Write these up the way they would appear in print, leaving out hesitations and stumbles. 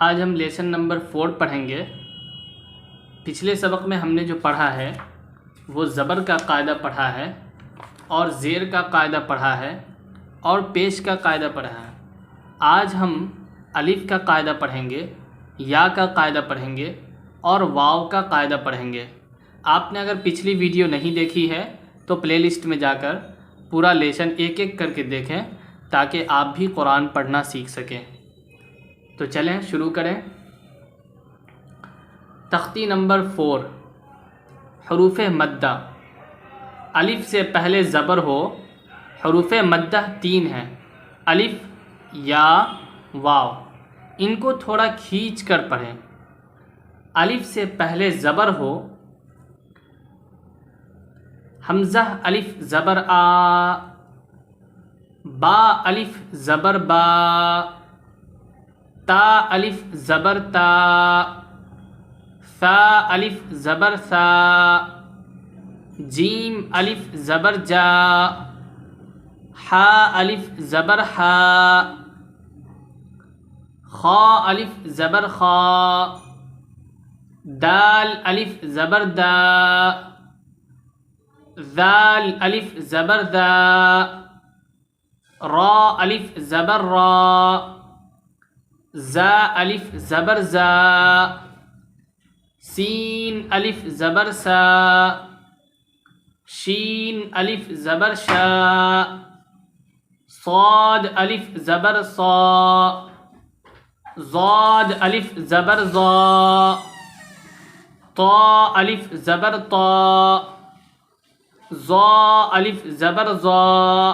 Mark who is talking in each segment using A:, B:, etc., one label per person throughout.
A: آج ہم lesson number 4 پڑھیں گے۔ پچھلے سبق میں ہم نے جو پڑھا ہے وہ زبر کا قاعدہ پڑھا ہے اور زیر کا قاعدہ پڑھا ہے اور پیش کا قاعدہ پڑھا ہے۔ آج ہم الف کا قاعدہ پڑھیں گے، یا کا قاعدہ پڑھیں گے اور واو کا قاعدہ پڑھیں گے۔ آپ نے اگر پچھلی ویڈیو نہیں دیکھی ہے تو پلے لسٹ میں جا کر پورا لیسن ایک ایک کر کے دیکھیں تاکہ آپ بھی قرآن پڑھنا سیکھ سکیں۔ تو چلیں شروع کریں۔ تختی نمبر 4، حروف مدہ۔ الف سے پہلے زبر ہو، حروف مدہ 3 ہیں، الف، یا، واو۔ ان کو تھوڑا کھینچ کر پڑھیں۔ الف سے پہلے زبر ہو، حمزہ الف زبر آ، با الف زبر با، تا الف زبر تا، ثا الف زبر ثا، جیم الف زبر جا، حا الف زبر حا، خا الف زبر خا، دال الف زبر دا، ذال الف زبر دا، را الف زبر را، زا الف زبر زا، سین الف زبر سا، شین الف زبر شا، صاد الف زبر صا، ضاد الف زبر ضا، طا الف زبر طا، ظا الف زبر ظا،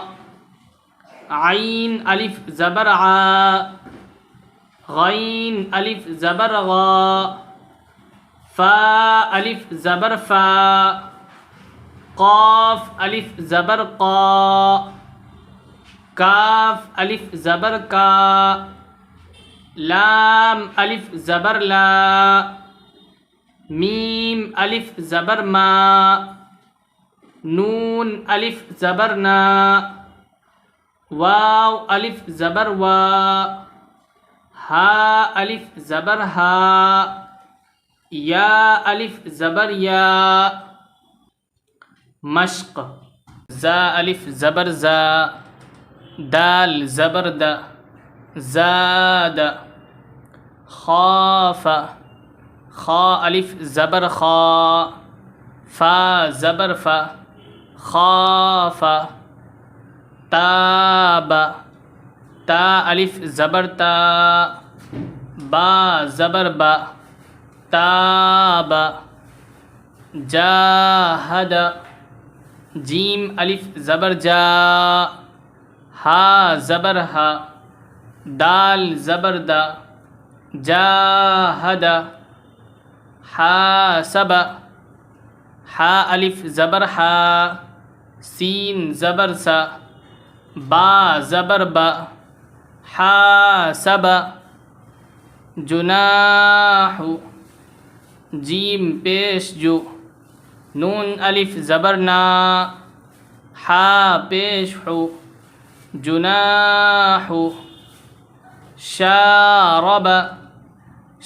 A: عین الف زبر عا، غین الف زبر غا، فا الف زبر فا، قاف الف زبر قا، کاف الف زبر کا، لام الف زبر لا، میم الف زبر ما، نون الف زبر نا، واو الف زبر وا، ہا الف زبر ہا، یا الف زبر یا۔ مشق، زا الف زبر زا، دال زبر دا، زاد، خاف، خا الف زبر خا، فا زبر فا، خاف، تاب، تا الف زبر تا، با زبر با، تاب، جاہد، جیم الف زبر جا، ہا زبر ہا، دال زبر دا، جاہد، حاسب، حا الف زبر حا، سین زبر سا، با زبر با، حاسب، جناح، جیم پیش جو، نون الف زبر نا، حا پیش حو، جناح، شارب،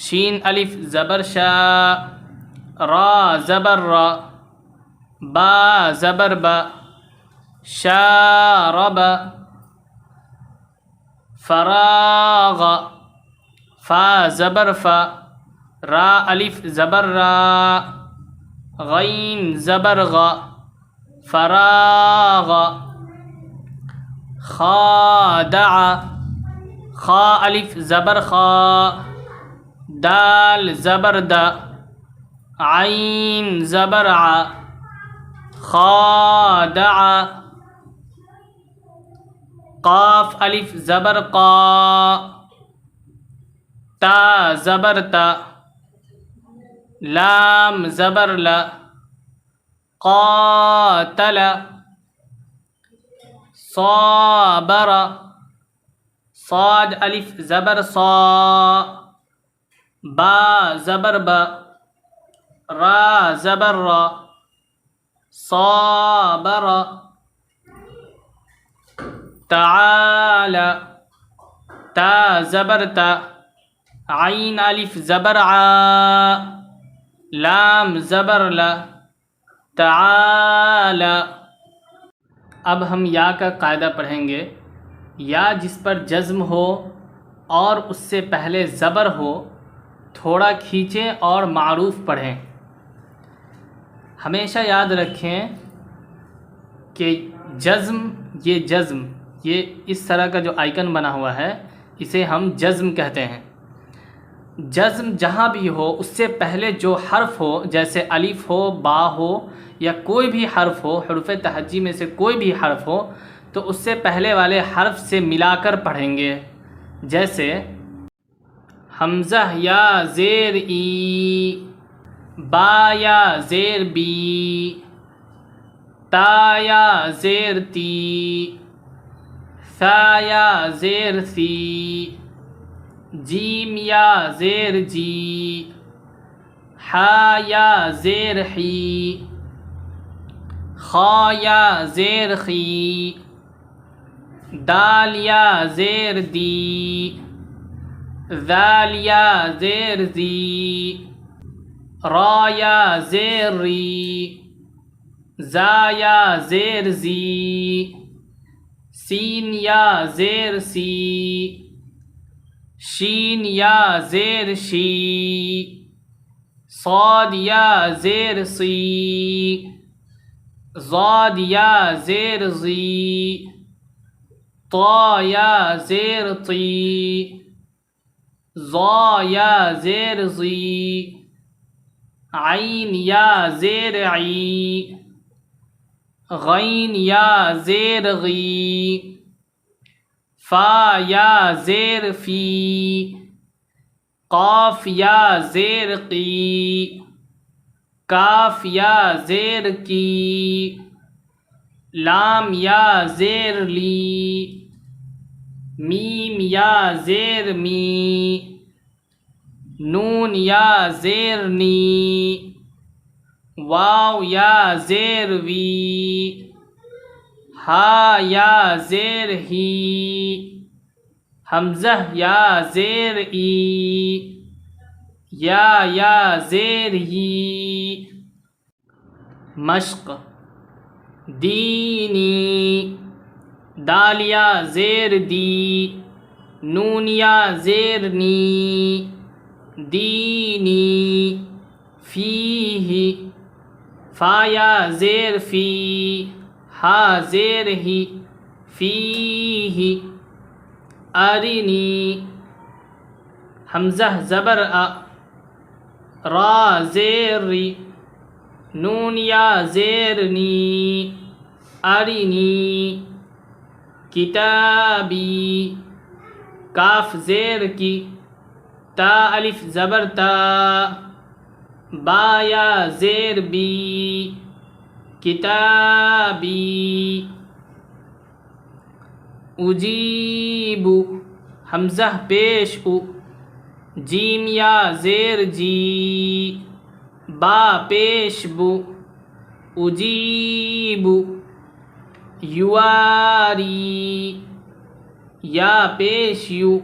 A: شین الف زبر شا، را زبر را، با زبر با، شارب، فراغ، فا زبر فا، را الف زبر را، غین زبر غا، فراغ، خادع، خا الف زبر خا، دال زبر دا، عین زبر ع، خادع، قاف الف زبر قا، تا زبر تا، لام زبر لا، قاتل، صابر، صاد الف زبر صا، با زبر با، را زبر را، صابر، تعالى، تا زبر تا، عین الف زبر ع، لام زبر ل، تعالی۔ اب ہم یا کا قاعدہ پڑھیں گے۔ یا جس پر جزم ہو اور اس سے پہلے زبر ہو تھوڑا کھینچیں اور معروف پڑھیں۔ ہمیشہ یاد رکھیں کہ جزم یہ اس طرح کا جو آئیکن بنا ہوا ہے اسے ہم جزم کہتے ہیں۔ جزم جہاں بھی ہو اس سے پہلے جو حرف ہو، جیسے الف ہو، با ہو، یا کوئی بھی حرف ہو، حروف تہجی میں سے کوئی بھی حرف ہو، تو اس سے پہلے والے حرف سے ملا کر پڑھیں گے۔ جیسے حمزہ یا زیر ای، با یا زیر بی، تا یا زیر تی، ثا یا زیر سی، جیم یا زیر جی، حا یا زیر حی، خا یا زیر خی، دال یا زیر دی، ذال یا زیر زی، را یا زیر ری، زا یا زیر زی، سین یا زیر سی، شین یا زیر شی، صاد یا زیر صی، ضاد یا زیر ضی، طا یا زیر طی، ظا یا زیر ضی، عین یا زیر عی، غین یا زیر غی، فا یا زیر فی، قاف یا زیر قی، کاف یا زیر کی، لام یا زیر لی، میم یا زیر می، نون یا زیر نی، واو یا زیر وی، ہا یا زیر ہی، حمزہ یا زیر ای، یا زیر ہی۔ مشق دینی، دال یا زیر دی، نون یا زیر نی، دینی، فیہ، فا یا زیر فی، ہا زیر ہی، فیہ، ارنی، حمزہ زبر ا، را زیر ری، نون یا زیر نی، ارنی، کتابی، کاف زیر کی، تا الف زبر تا، با یا زیر بی، کتابی، اجیب، حمزہ پیش او، جیم یا زیر جی، با پیش بو، اجیب، یواری، یا پیش یو،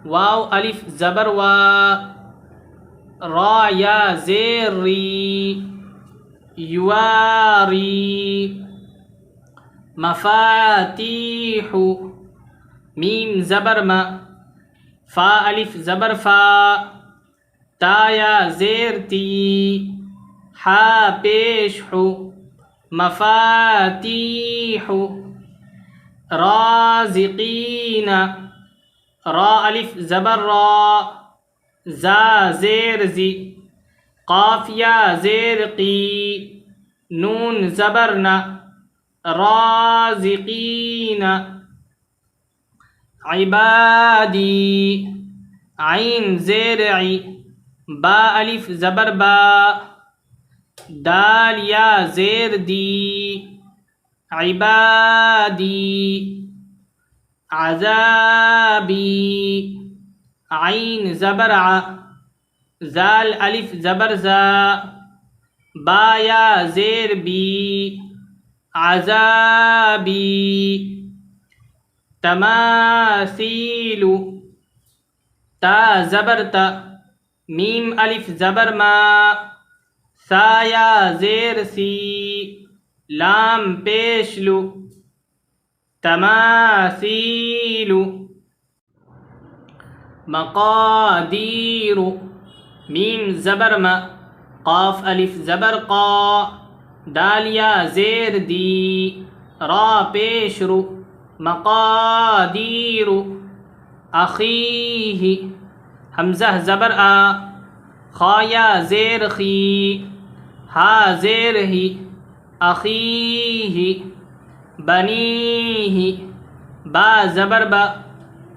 A: واو الف زبر وا، را یا زیر ری، یواری، مفاتیح، میم زبر ما، فا الف زبر فا، تا یا زیر تی، حا پیش حو، مفاتیح، رازقین، را الف زبر را، زا زیر زی، قاف یا زیر قی، نون زبر نا، رازقین، عبادی، عین زیر عی، با الف زبر با، دال یا زیر دی، عبادی، عذابی، عین زبر ع، زال الف زبر زا، با یا زیر بی، عذابی، تماثیل، تا زبر تا، میم الف زبر ما، سا یا زیر سی، لام پیش لو، تماثیل، مقادیر، میم زبر ما، قاف الف زبر قا، دال یا زیر دی، را پیش رو، مقادیر، اخیہ، حمزہ زبر آ، خا یا زیر خی، ہا زیر ہی، اخیہ، بنیہ، با زبر با،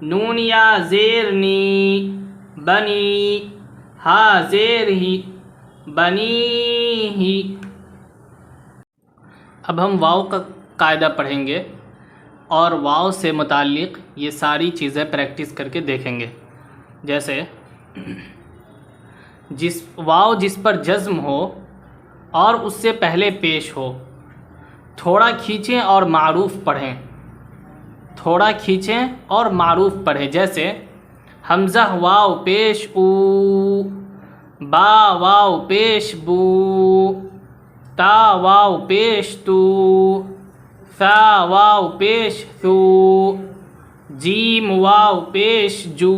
A: نون یا زیر نی، بنی، ہا زیر ہی، بنیہ۔ اب ہم واو کا قاعدہ پڑھیں گے اور واو سے متعلق یہ ساری چیزیں پریکٹس کر کے دیکھیں گے۔ جیسے واو جس پر جزم ہو اور اس سے پہلے پیش ہو، تھوڑا کھینچیں اور معروف پڑھیں، تھوڑا کھینچیں اور معروف پڑھیں۔ جیسے حمزہ واو پیش او، با واو پیش بو، تا واو پیش تو، ثا واو پیش ثو، جیم واو پیش جو،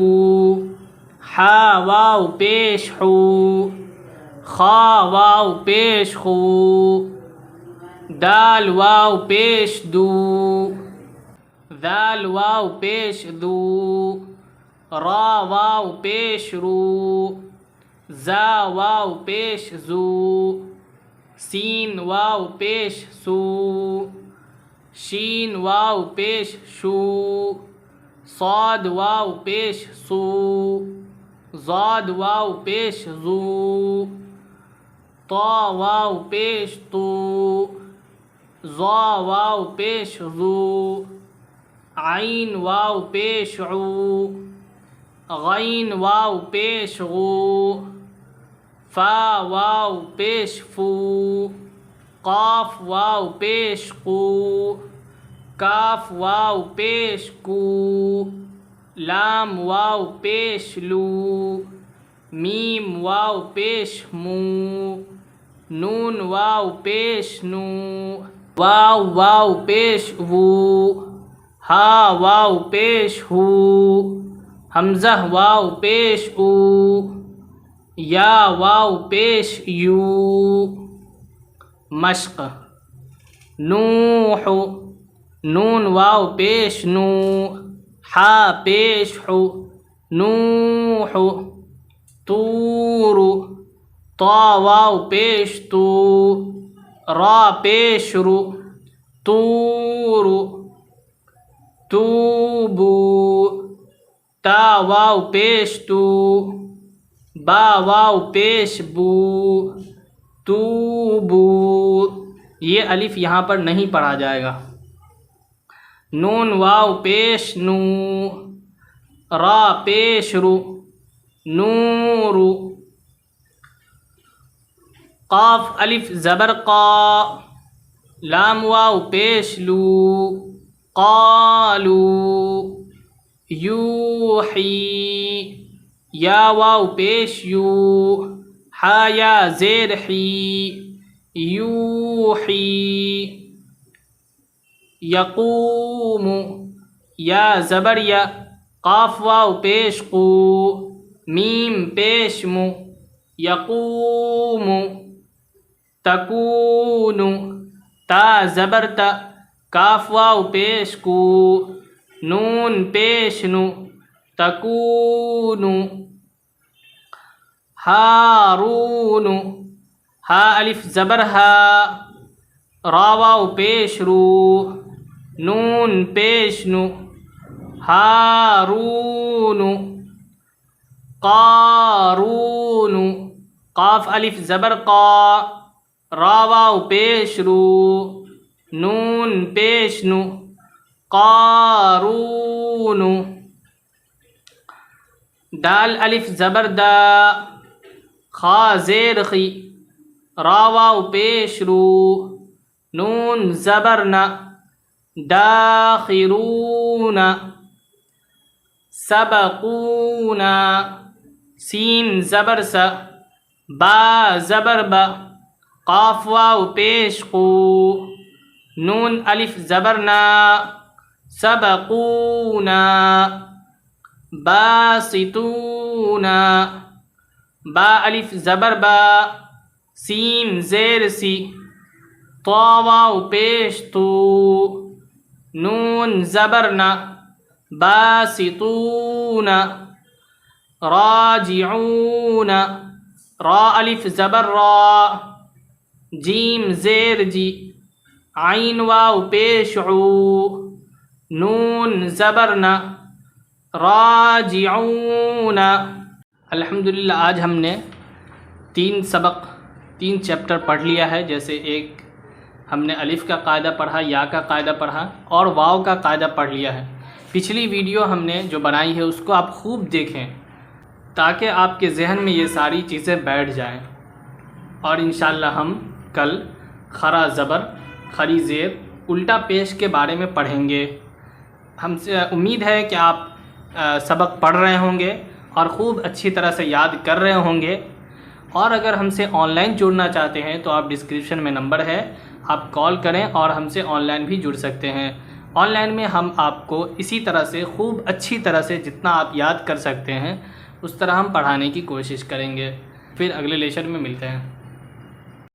A: حا واو پیش حو، خا واو پیش خو، دال واو پیش دو، ذال واو پیش دو، را واو پیش رو، زا واو پیش زو، سین واو پیش سو، شین واو پیش شو، صاد واو پیش سو، ضاد واو پیش زو، طا واو پیش تو، ظا واو پیش ذو، عین واو پیش عو، غین واو پیش غو، فا واو پیش فو، قاف واو پیش قو، کاف واو پیش کو، لام واو پیش لو، میم واو پیش مو، نون واو پیش نو، واو پیش وو، ہا واو پیش ہو، حمزہ واو پیش او، یا واو پیش یو۔ مشق: نوح، نون واو پیش نو، حا پیش حو، نوح، طور، طا واو پیش تو، را پیش رو، طور، توبو، تا واو پیش تو، با واو پیش بو، توبو۔ یہ الف یہاں پر نہیں پڑھا جائے گا۔ نون واو پیش نو، را پیش رو، نور، قاف الف زبر قا، لام واو پیش لو، قالو، یوحی، یا واو پیش یو، حا یا زیر حی، یوحی، یقوم، یا زبر یا، قاف واو پیش قو، میم پیش مو، یقوم، تکون، تا زبر تا، کاف واو پیش کو، نون پیش نو، تکون، ہارون، ہا الف زبر ہا، را واو پیش رو، نون پیش نو، ہارون، قارون، قاف الف زبر قا، را واو پیش رو، نون پیش نو، قارون، دال الف زبر دا، خا زیر خی، را واو پیش رو، نون زبر نا، داخرون، سبقونا، سین زبر سا، با زبر با، قاف واو پیش قو، نون الف زبر نا، سبقونا، باسطونا، با الف زبر با، سین زیر سی، طا واو پیش تو، نون زبر نا، باسطون، راجعون، را الف زبر را، جیم زیر جی، عین واو پیش عو، نون زبر نا، راجعون۔ الحمدللہ آج ہم نے 3 چیپٹر پڑھ لیا ہے۔ جیسے ایک ہم نے الف کا قاعدہ پڑھا، یا کا قاعدہ پڑھا اور واو کا قاعدہ پڑھ لیا ہے۔ پچھلی ویڈیو ہم نے جو بنائی ہے اس کو آپ خوب دیکھیں تاکہ آپ کے ذہن میں یہ ساری چیزیں بیٹھ جائیں، اور انشاءاللہ ہم کل خرا زبر، خری زیر، الٹا پیش کے بارے میں پڑھیں گے۔ ہم سے امید ہے کہ آپ سبق پڑھ رہے ہوں گے اور خوب اچھی طرح سے یاد کر رہے ہوں گے، اور اگر ہم سے آن لائن جڑنا چاہتے ہیں تو آپ ڈسکرپشن میں نمبر ہے، آپ کال کریں اور ہم سے آن لائن بھی جڑ سکتے ہیں۔ آن لائن میں ہم آپ کو اسی طرح سے خوب اچھی طرح سے جتنا آپ یاد کر سکتے ہیں اس طرح ہم پڑھانے کی کوشش کریں گے۔ پھر اگلے لیکچر میں ملتے ہیں۔